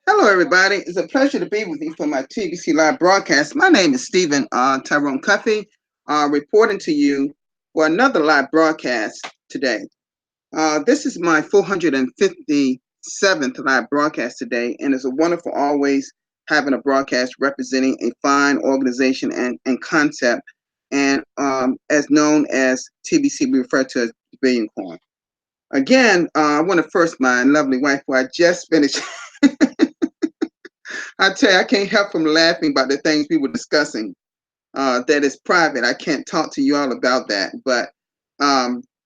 Hello, everybody. It's a pleasure to be with you for my TBC live broadcast. My name is Stephen Tyrone Cuffey, reporting to you for another live broadcast today. This is my 457th live broadcast today, and it's a wonderful always having a broadcast representing a fine organization and concept, and as known as TBC, we refer to as the Billion Coin. Again, I want to first my lovely wife, who I just finished. I tell you, I can't help from laughing about the things we were discussing. That is private. I can't talk to you all about that. But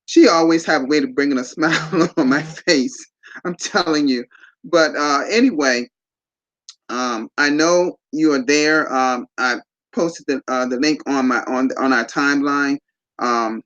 she always have a way of bringing a smile on my face. I'm telling you. But anyway, I know you are there. I posted the link on on our timeline, um,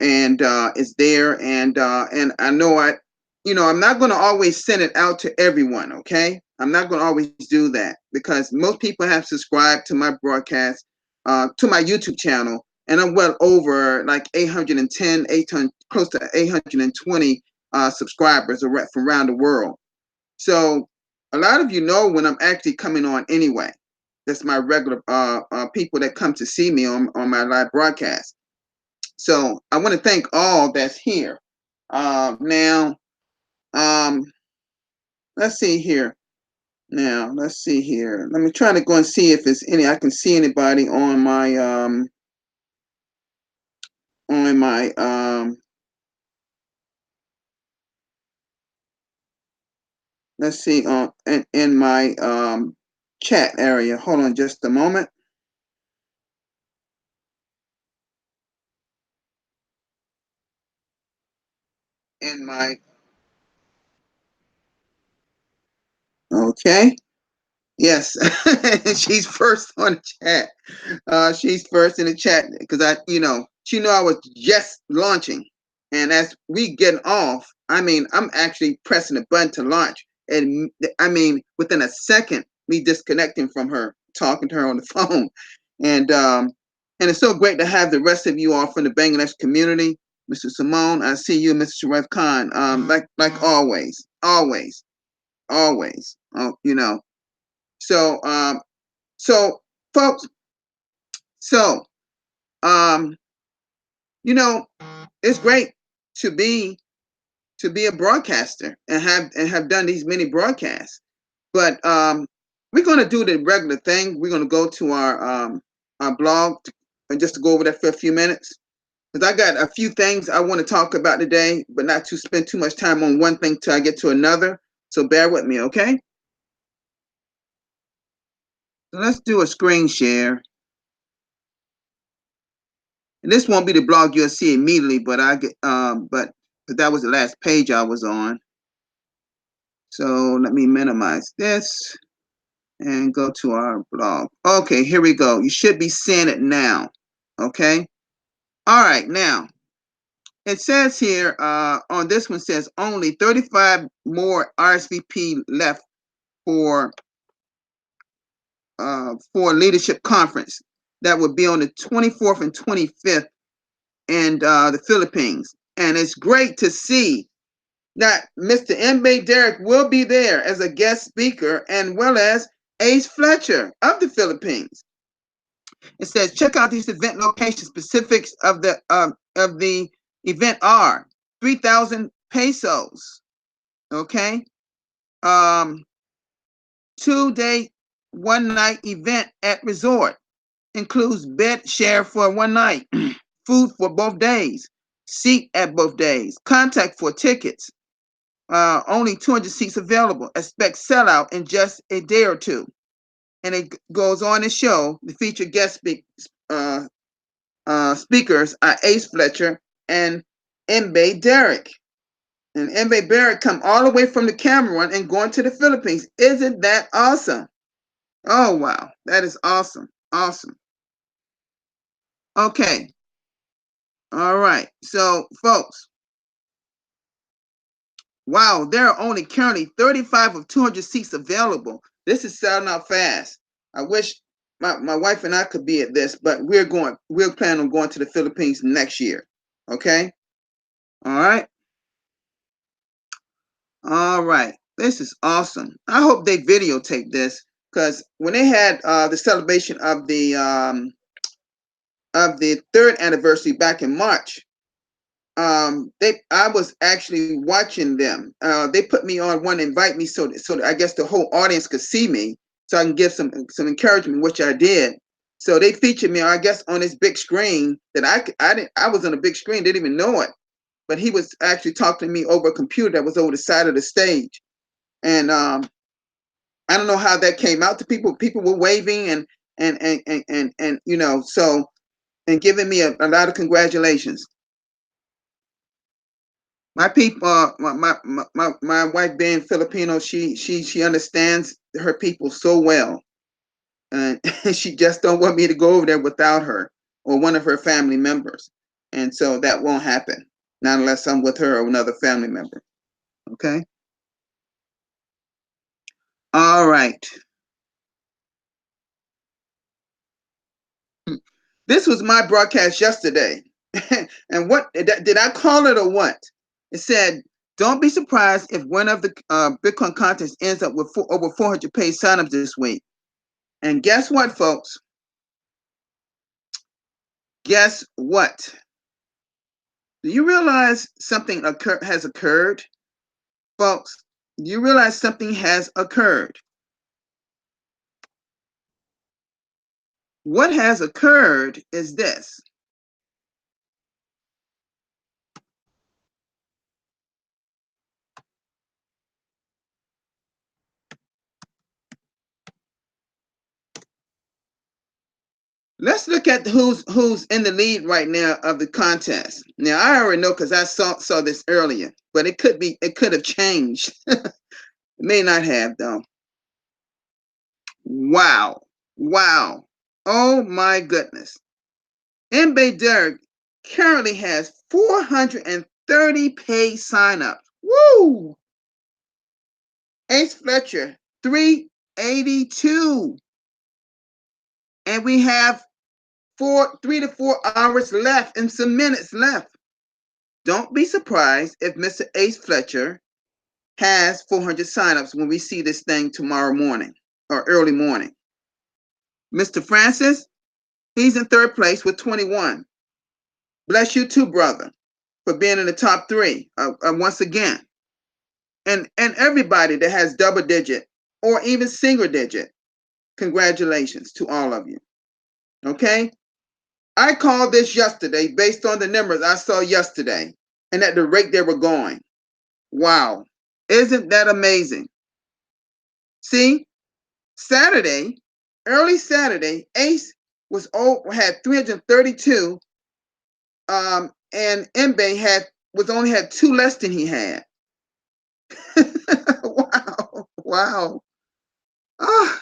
and it's there. And I know I'm not going to always send it out to everyone. Okay, I'm not going to always do that because most people have subscribed to my broadcast, to my YouTube channel, and I'm well over like 810, 800, close to 820 subscribers from around the world. So a lot of you know when I'm actually coming on anyway. That's my regular people that come to see me on my live broadcast. So I want to thank all that's here. Now, um, let's see here. Now, let's see here. Let me try to go and see if there's any. I can see anybody on my let's see in my chat area. Hold on just a moment. In my okay. Yes, she's first on the chat. She's first in the chat because she know I was just launching, and as we get off, I mean, I'm actually pressing the button to launch, and I mean, within a second, me disconnecting from her, talking to her on the phone, and it's so great to have the rest of you all from the Bangladesh community, Mr. Simone. I see you, Mr. Sharif Khan. Like always, always, always. So, so folks, so um, you know, it's great to be a broadcaster and have done these many broadcasts. But we're gonna do the regular thing. We're gonna go to our blog and just to go over that for a few minutes. Because I got a few things I want to talk about today, but not to spend too much time on one thing till I get to another. So bear with me, okay? So let's do a screen share. And this won't be the blog you'll see immediately, but but that was the last page I was on. So let me minimize this and go to our blog. Okay, here we go. You should be seeing it now. Okay. All right. Now it says here on this one says only 35 more RSVP left for leadership conference that would be on the 24th and 25th in the Philippines. And it's great to see that Mr. Mbe Derek will be there as a guest speaker, and well as Ace Fletcher of the Philippines. It says check out these event location specifics of the event are 3,000 pesos. Okay, 2-day, 1-night event at resort includes bed share for 1 night, food for both days, seat at both days, contact for tickets. Only 200 seats available. Expect sellout in just a day or two. And it goes on to show the featured guest speakers are Ace Fletcher and Mbe Derek. And Mbe Derek come all the way from the Cameroon and going to the Philippines. Isn't that awesome? Oh, wow. That is awesome. Awesome. Okay. All right. So, folks, wow, there are only currently 35 of 200 seats available. This is selling out fast. I wish my wife and I could be at this, but we're planning on going to the Philippines next year. Okay? All right. All right. This is awesome. I hope they videotape this because when they had the celebration of the third anniversary back in March, I was actually watching them. They put me on one, invite me so that I guess the whole audience could see me, so I can give some encouragement, which I did. So they featured me, I guess, on this big screen that I was on a big screen, didn't even know it, but he was actually talking to me over a computer that was over the side of the stage, and I don't know how that came out to people. People were waving and you know, so, and giving me a lot of congratulations. My people, my wife being Filipino, she understands her people so well, and she just don't want me to go over there without her or one of her family members, and so that won't happen, not unless I'm with her or another family member. Okay. All right. This was my broadcast yesterday, and what did I call it or what? It said, "Don't be surprised if one of the Bitcoin contests ends up with over 400 paid signups this week." And guess what, folks? Guess what? Do you realize something has occurred? Folks, do you realize something has occurred? What has occurred is this. Let's look at who's in the lead right now of the contest. Now I already know because I saw this earlier, but it could have changed. It may not have though. Wow. Wow. Oh my goodness. MB Derek currently has 430 paid signups. Woo! Ace Fletcher, 382. And we have 3 to 4 hours left and some minutes left. Don't be surprised if Mr. Ace Fletcher has 400 signups when we see this thing tomorrow morning or early morning. Mr. Francis, he's in third place with 21. Bless you too, brother, for being in the top three once again. And everybody that has double digit or even single digit, congratulations to all of you. Okay? I called this yesterday based on the numbers I saw yesterday and at the rate they were going. Wow. Isn't that amazing? See, Saturday, early Saturday, Ace had 332, and Mbe was only had two less than he had. Wow, wow. Ah,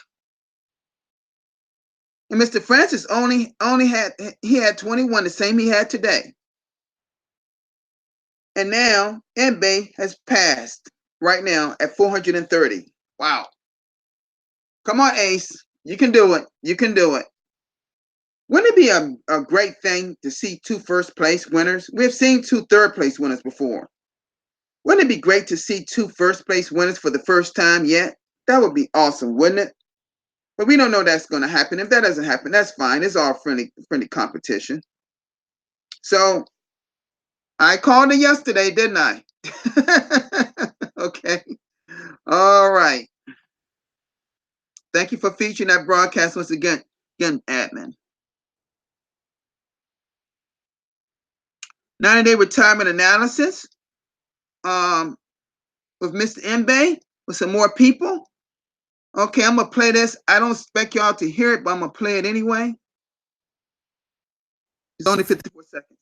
and Mr. Francis only had 21, the same he had today. And now Mbe has passed right now at 430. Wow. Come on, Ace. You can do it. You can do it. Wouldn't it be a great thing to see two first place winners? We've seen two third place winners before. Wouldn't it be great to see two first place winners for the first time yet? That would be awesome, wouldn't it? But we don't know that's going to happen. If that doesn't happen, that's fine. It's all friendly competition. So I called it yesterday, didn't I? Okay. All right. Thank you for featuring that broadcast once again, admin. 90-day retirement analysis with Mr. Mbe with some more people. Okay, I'm going to play this. I don't expect y'all to hear it, but I'm going to play it anyway. It's only 54 seconds.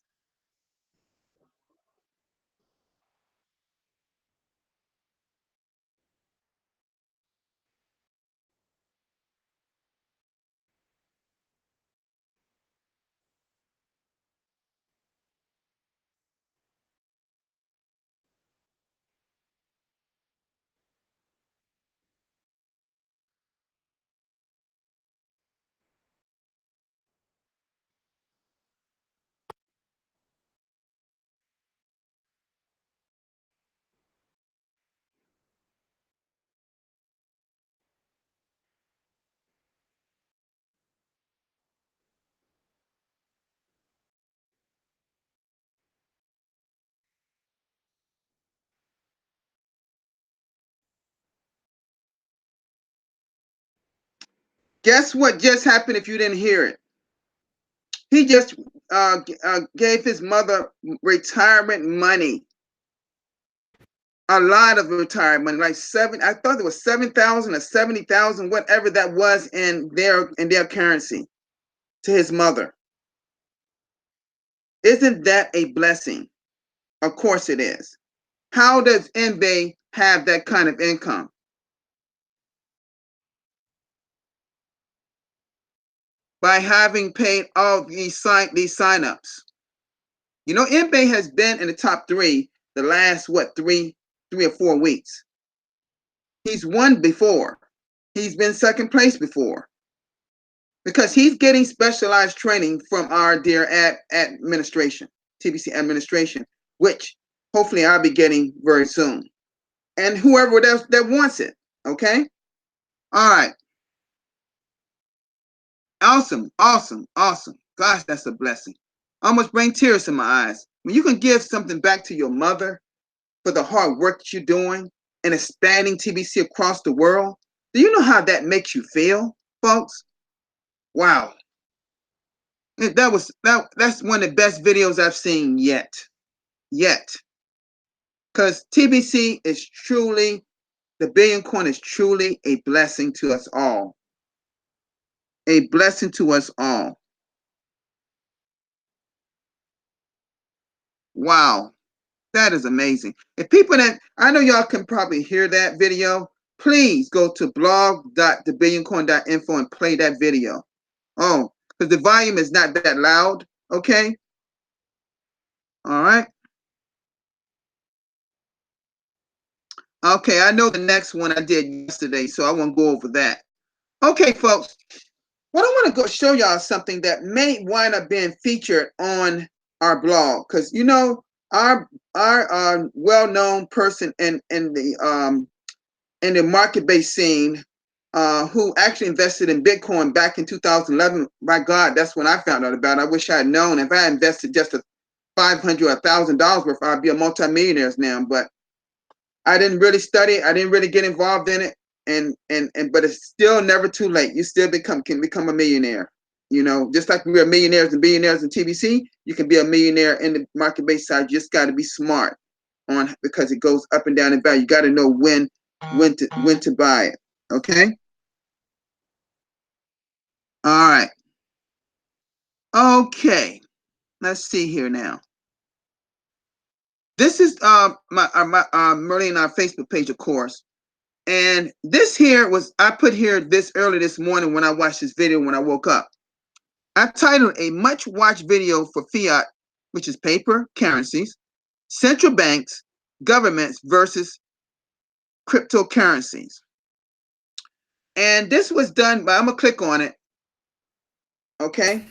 Guess what just happened if you didn't hear it? He just gave his mother retirement money. A lot of retirement money, like I thought it was 7,000 or 70,000, whatever that was in their currency to his mother. Isn't that a blessing? Of course it is. How does MBay have that kind of income? By having paid all these signups. You know, MBay has been in the top three the last three or 4 weeks. He's won before. He's been second place before because he's getting specialized training from our dear administration, TBC administration, which hopefully I'll be getting very soon. And whoever else that wants it. Okay. All right. Awesome. Awesome. Awesome. Gosh, that's a blessing. Almost bring tears to my eyes. When you can give something back to your mother for the hard work that you're doing and expanding TBC across the world, do you know how that makes you feel, folks? Wow. That's one of the best videos I've seen yet. Yet. Because TBC is truly, the Billion Coin is truly a blessing to us all. A blessing to us all. Wow. That is amazing. If people that, I know y'all can probably hear that video, please go to blog.thebillioncoin.info and play that video. Oh, because the volume is not that loud. Okay. All right. Okay. I know the next one I did yesterday, so I won't go over that. Okay, folks. What I want to go show y'all something that may wind up being featured on our blog, because you know our well-known person in the market-based scene, who actually invested in Bitcoin back in 2011. My God, that's when I found out about it. I wish I had known. If I had invested just $500 or $1,000 worth, I'd be a multimillionaire now. But I didn't really study. I didn't really get involved in it. And but it's still never too late. You still can become a millionaire. You know, just like we are millionaires and billionaires in TBC, you can be a millionaire in the market-based side. You just got to be smart on, because it goes up and down in value. You got to know when to buy it. Okay. All right. Okay. Let's see here now. This is my Merlin on our Facebook page, of course. And this here was, I put here this early this morning when I watched this video when I woke up. I titled a much watched video for fiat, which is paper currencies, central banks, governments versus cryptocurrencies. And this was done by, I'm gonna click on it. Okay.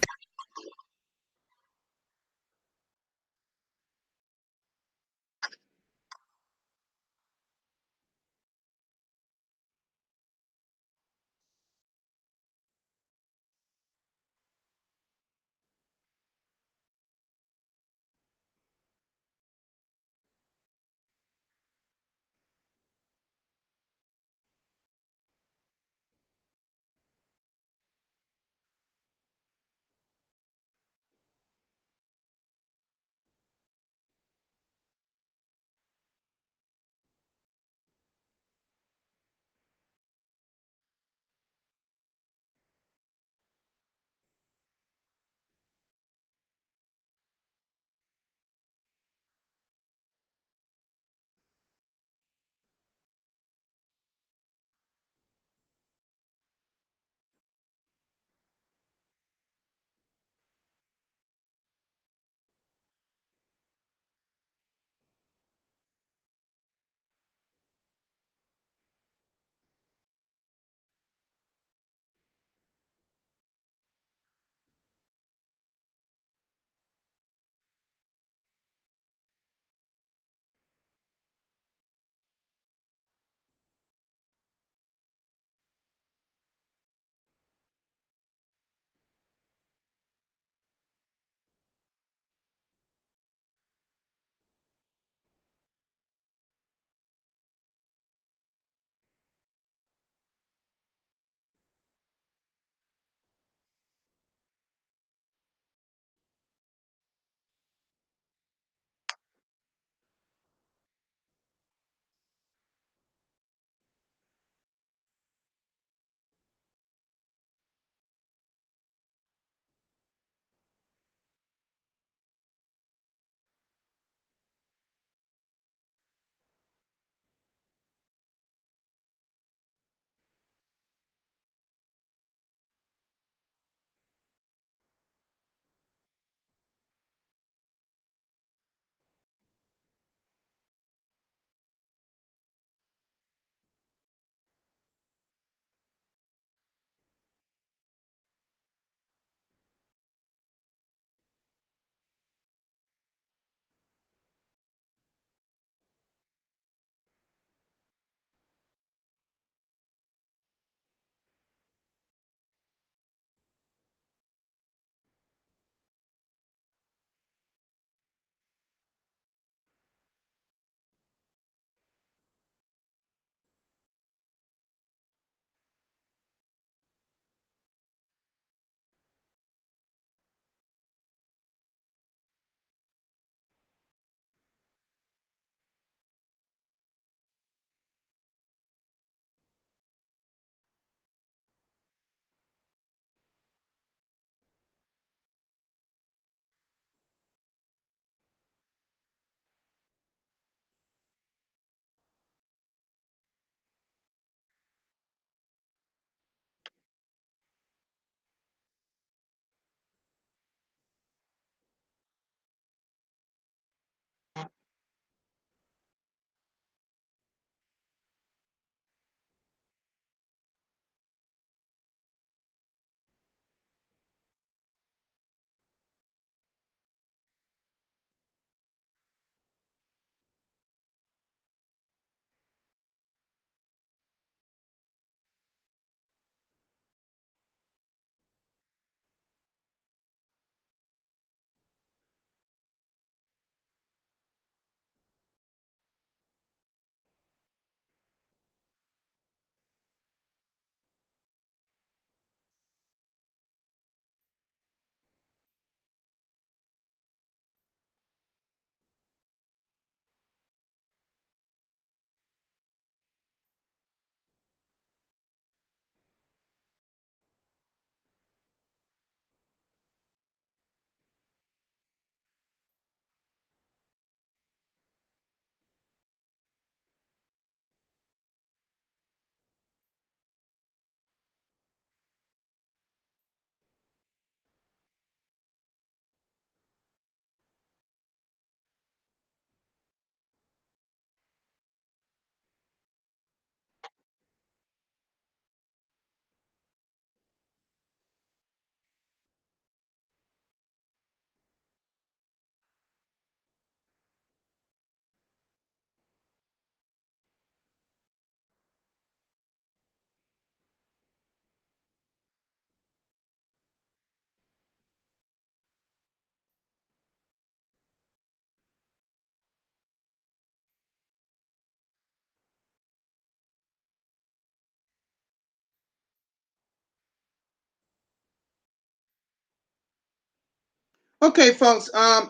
Okay, folks. I'm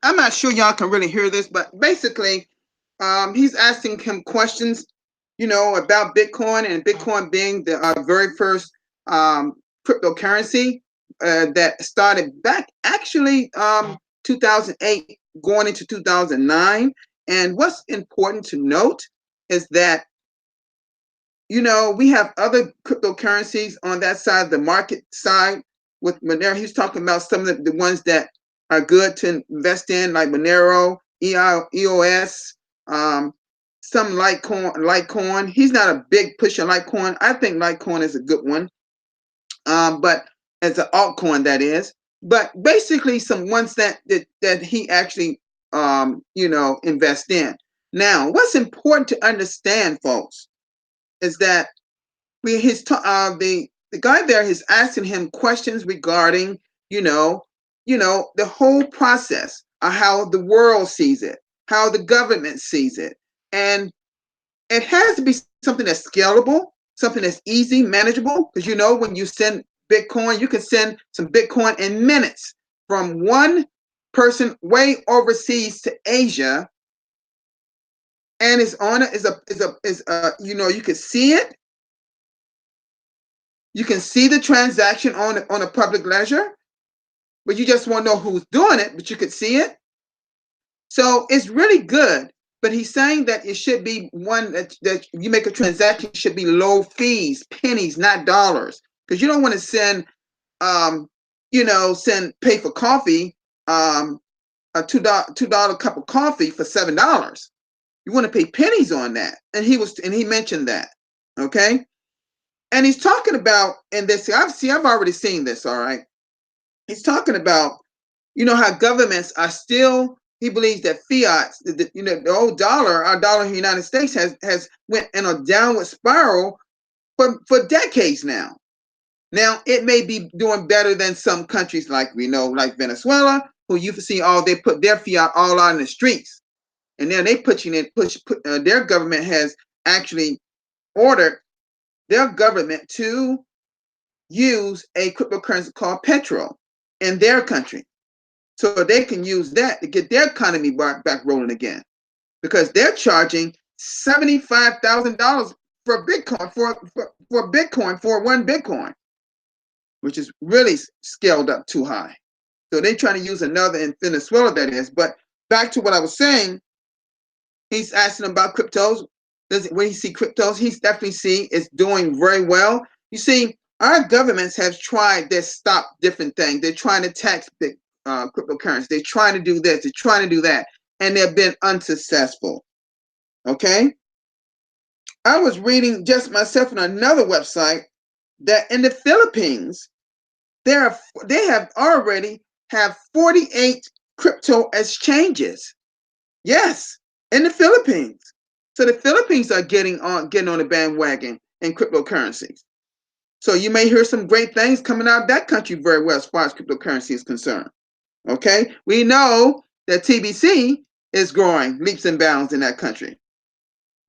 not sure y'all can really hear this, but basically, he's asking him questions, about Bitcoin, and Bitcoin being the very first cryptocurrency that started back actually 2008, going into 2009. And what's important to note is that we have other cryptocurrencies on that side, the market side. With Monero, he's talking about some of the ones that are good to invest in, like Monero, EOS, some Litecoin. He's not a big pusher Litecoin. I think Litecoin is a good one, but as an altcoin, that is. But basically, some ones that he actually invest in. Now, what's important to understand, folks, is that the guy there is asking him questions regarding the whole process of how the world sees it, how the government sees it, and it has to be something that's scalable, something that's easy, manageable. Because when you send Bitcoin, you can send some Bitcoin in minutes from one person way overseas to Asia, and it's on it you can see it. You can see the transaction on a public ledger, but you just won't know who's doing it, but you could see it. So it's really good. But he's saying that it should be one that you make a transaction should be low fees, pennies, not dollars. Because you don't want to send pay for coffee, a $2 cup of coffee for $7. You want to pay pennies on that. And he mentioned that. Okay. And he's talking about, and this, I've already seen this, all right. He's talking about, how governments are still, he believes that fiat, the old dollar, our dollar in the United States has went in a downward spiral for decades now. Now, it may be doing better than some countries like like Venezuela, who you see they put their fiat all out in the streets. And then they their government has actually ordered their government to use a cryptocurrency called Petro in their country, so they can use that to get their economy back rolling again, because they're charging $75,000 for Bitcoin for one Bitcoin, which is really scaled up too high. So they're trying to use another in Venezuela, that is. But back to what I was saying, he's asking about cryptos. When he see cryptos, he's definitely see it's doing very well. You see, our governments have tried to stop different things. They're trying to tax big cryptocurrency. They're trying to do this. They're trying to do that, and they've been unsuccessful. Okay. I was reading just myself on another website that in the Philippines, they have already have 48 crypto exchanges. Yes, in the Philippines. So the Philippines are getting on the bandwagon in cryptocurrencies. So you may hear some great things coming out of that country very well as far as cryptocurrency is concerned. Okay, we know that TBC is growing leaps and bounds in that country.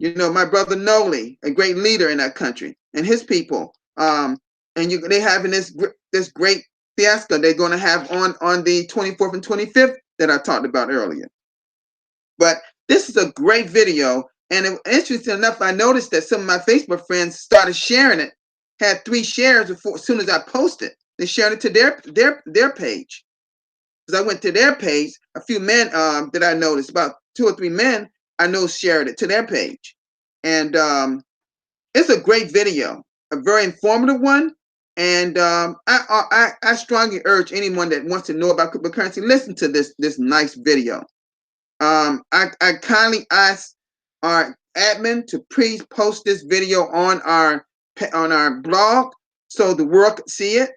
My brother Noli, a great leader in that country, and his people. And they having this great fiesta they're going to have on the 24th and 25th that I talked about earlier. But this is a great video, and interesting enough, I noticed that some of my Facebook friends started sharing it. Had 3 shares as soon as I posted. They shared it to their page. Because I went to their page, a few men that I noticed, about 2 or 3 men I know shared it to their page, and it's a great video, a very informative one. And I strongly urge anyone that wants to know about cryptocurrency, listen to this nice video. I kindly ask our admin to please post this video on our blog so the world can see it.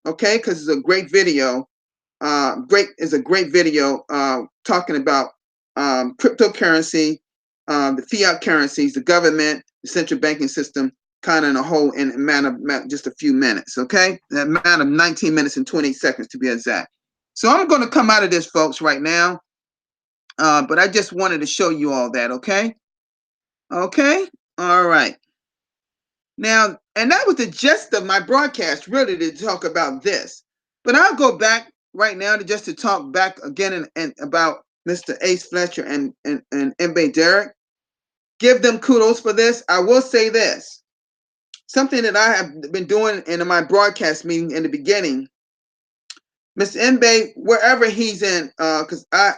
Okay, because it's a great video. Is a great video talking about cryptocurrency, the fiat currencies, the government, the central banking system, kind of in a whole in a matter of just a few minutes. Okay, that amount of 19 minutes and 28 seconds to be exact. So I'm going to come out of this, folks, right now. But I just wanted to show you all that. Okay. Okay. All right. Now, and that was the gist of my broadcast, really, to talk about this. But I'll go back right now just to talk back again and about Mr. Ace Fletcher and MB Derek. Give them kudos for this. I will say this. Something that I have been doing in my broadcast meeting in the beginning, Mr. Mbe, wherever he's in, because I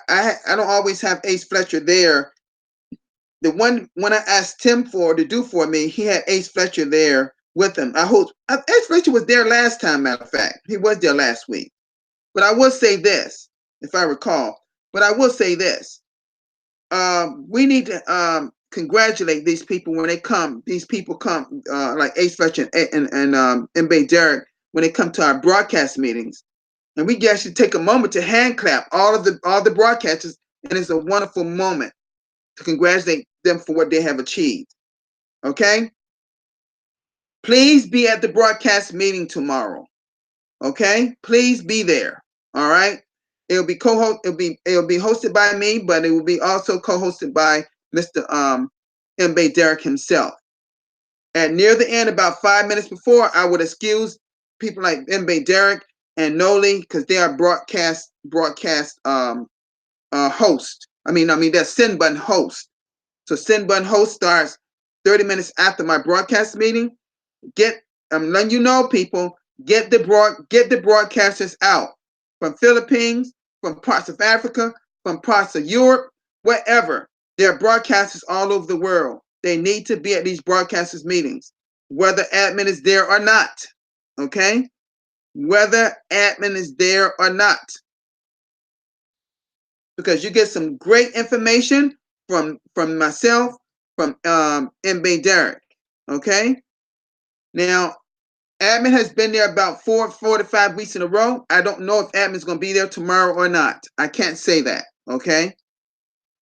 don't always have Ace Fletcher there. The one when I asked Tim to do for me, he had Ace Fletcher there with him. I hope Ace Fletcher was there last time. Matter of fact, he was there last week. But I will say this, if I recall. But I will say this: we need to congratulate these people when they come. These people come, like Ace Fletcher and Mbe Derek, when they come to our broadcast meetings, and we actually take a moment to hand clap all the broadcasters, and it's a wonderful moment to congratulate them for what they have achieved. Okay? Please be at the broadcast meeting tomorrow. Okay? Please be there. All right? It'll be hosted by me, but it will be also co-hosted by Mr. Mbe Derek himself. And near the end, about 5 minutes before, I would excuse people like Mbe Derek and Noli because they are broadcast host. I mean they're send button host. So send button host starts 30 minutes after my broadcast meeting. I'm letting you know, people, get the broadcasters out from Philippines, from parts of Africa, from parts of Europe, wherever. There are broadcasters all over the world. They need to be at these broadcasters meetings, whether admin is there or not. Okay? Whether admin is there or not. Because you get some great information from myself, from Mbe Derek. Okay? Now, admin has been there about 4 to 5 weeks in a row. I don't know if admin's going to be there tomorrow or not. I can't say that, okay?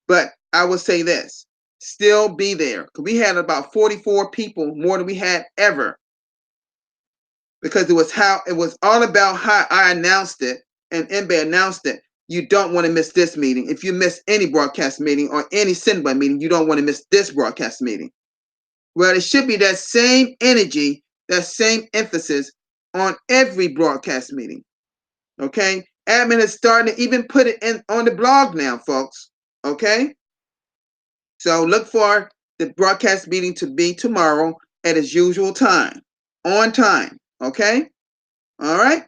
But I will say this. Still be there. We had about 44 people, more than we had ever. Because it was all about how I announced it and Mbe announced it. You don't want to miss this meeting. If you miss any broadcast meeting or any send-by meeting, you don't want to miss this broadcast meeting. Well, it should be that same energy, that same emphasis on every broadcast meeting. Okay? Admin is starting to even put it in on the blog now, folks. Okay? So look for the broadcast meeting to be tomorrow at its usual time. On time. Okay? All right?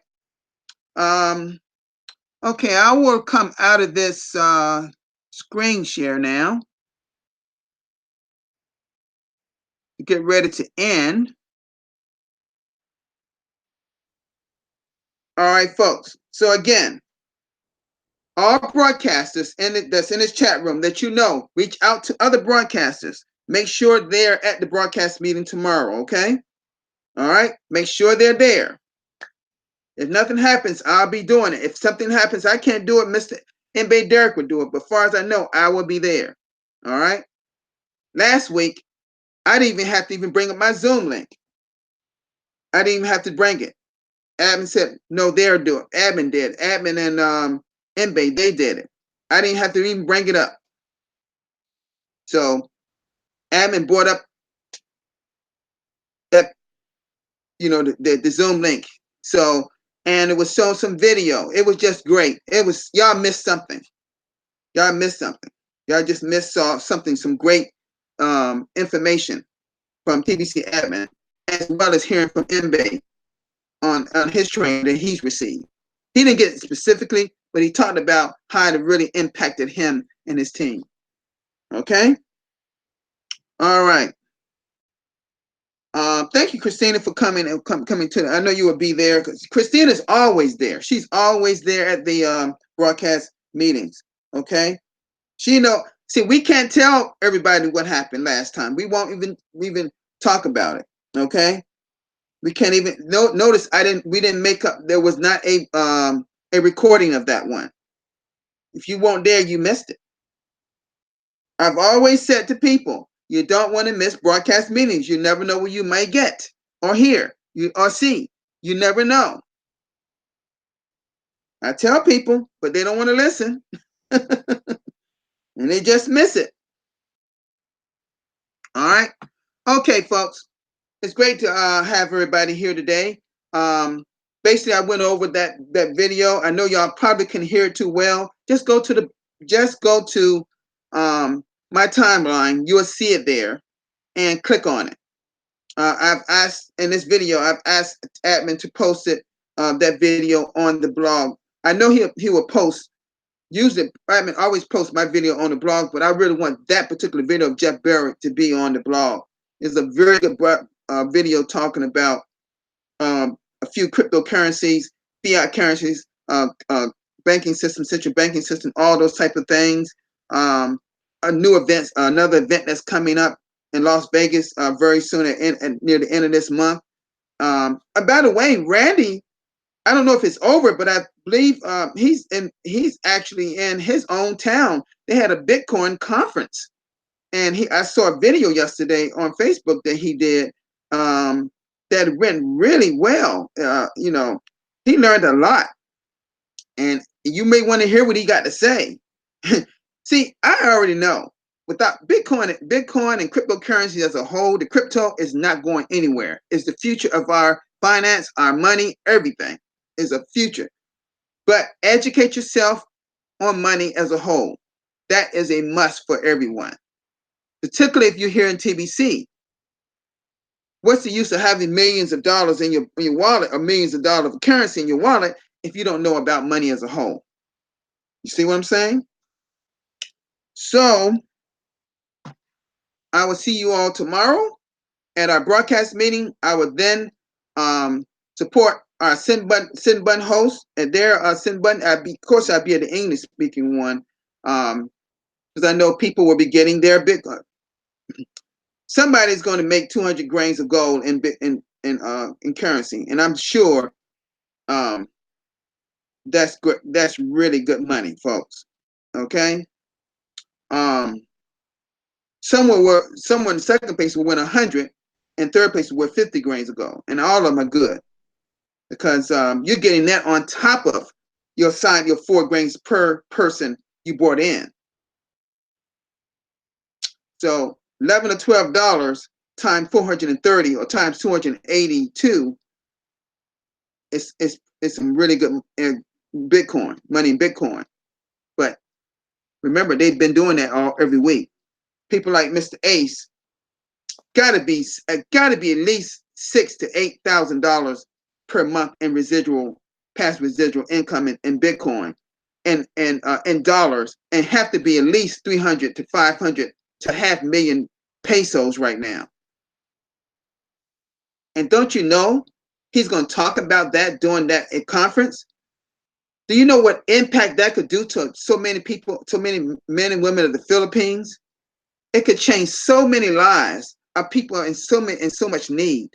Okay, I will come out of this screen share now. Get ready to end. All right, folks. So again, all broadcasters that's in this chat room that you know, reach out to other broadcasters. Make sure they're at the broadcast meeting tomorrow, okay? All right? Make sure they're there. If nothing happens, I'll be doing it. If something happens, I can't do it, Mr. Mbe Derek would do it. But as far as I know, I will be there. All right? Last week, I didn't even have to even bring up my Zoom link. I didn't even have to bring it. Admin said, no, they're doing it. Admin did. Admin and Mbe, they did it. I didn't have to even bring it up. So admin brought up that, the Zoom link. So, and it was showing some video. It was just great. It was, y'all missed something. Y'all missed something. Y'all just missed some great information from TBC admin, as well as hearing from Mbe on his training that he's received. He didn't get it specifically, but he talked about how it really impacted him and his team. Okay? All right. Thank you, Christina, for coming to. I know you will be there because Christina's always there. She's always there at the broadcast meetings. Okay, see, we can't tell everybody what happened last time. We won't even talk about it. Okay, we can't even notice. We didn't make up. There was not a recording of that one. If you weren't there, you missed it. I've always said to people, you don't want to miss broadcast meetings. You never know what you might get or hear or see. You never know. I tell people, but they don't want to listen. And they just miss it. All right. Okay, folks. It's great to have everybody here today. basically I went over that video. I know y'all probably can hear it too well. Just go to my timeline. You'll see it there, and click on it. I've asked in this video. I've asked admin to post it, that video on the blog. I know he will post. Usually, admin always post my video on the blog, but I really want that particular video of Jeff Barrett to be on the blog. It's a very good video talking about a few cryptocurrencies, fiat currencies, banking system, central banking system, all those type of things. A new event, another event that's coming up in Las Vegas very soon at near the end of this month. By the way, Randy, I don't know if it's over, but I believe he's actually in his own town. They had a Bitcoin conference, and I saw a video yesterday on Facebook that he did. That went really well. He learned a lot, and you may want to hear what he got to say. See, I already know without Bitcoin and cryptocurrency as a whole, the crypto is not going anywhere. It's the future of our finance, our money, everything is a future. But educate yourself on money as a whole. That is a must for everyone, particularly if you're here in TBC. What's the use of having millions of dollars in your wallet, or millions of dollars of currency in your wallet, if you don't know about money as a whole? You see what I'm saying? So I will see you all tomorrow at our broadcast meeting. I will then support our send button host and their send button. Of course, I'll be at the English speaking one, because I know people will be getting their Bitcoin. Somebody's going to make 200 grains of gold in currency, and I'm sure that's good. That's really good money, folks. Okay. Someone in second place will win 100, and third place will win 50 grains of gold, and all of them are good because you're getting that on top of your 4 grains per person you brought in. So $11 or $12 times 430 or times 282 is some really good Bitcoin money in Bitcoin. But remember, they've been doing that every week. People like Mr. Ace gotta be at least $6,000 to $8,000 per month in past residual income in Bitcoin and in dollars, and have to be at least 300 to 500 to $500,000 pesos right now. And don't you know he's going to talk about that during that conference? Do you know what impact that could do to so many people, so many men and women of the Philippines? It could change so many lives of people in so much need.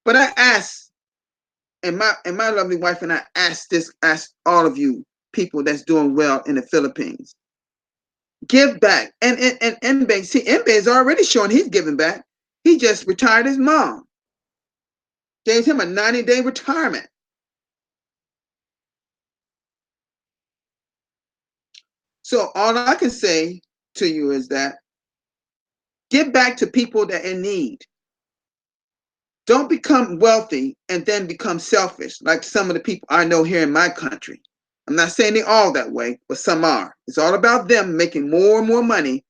But I asked, and my lovely wife and I asked all of you people that's doing well in the Philippines, give back. And Mbe, see, Mbe is already showing he's giving back. He just retired his mom. Gave him a 90-day retirement. So all I can say to you is that give back to people that are in need. Don't become wealthy and then become selfish like some of the people I know here in my country. I'm not saying they're all that way, but some are. It's all about them making more and more money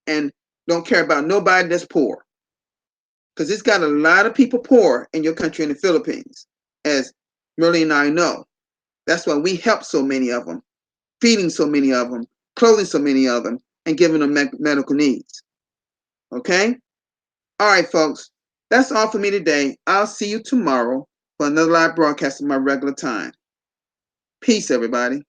and don't care about nobody that's poor. Because it's got a lot of people poor in your country, in the Philippines, as Merle and I know. That's why we help so many of them, feeding so many of them, clothing so many of them, and giving them medical needs. Okay? All right, folks. That's all for me today. I'll see you tomorrow for another live broadcast at my regular time. Peace, everybody.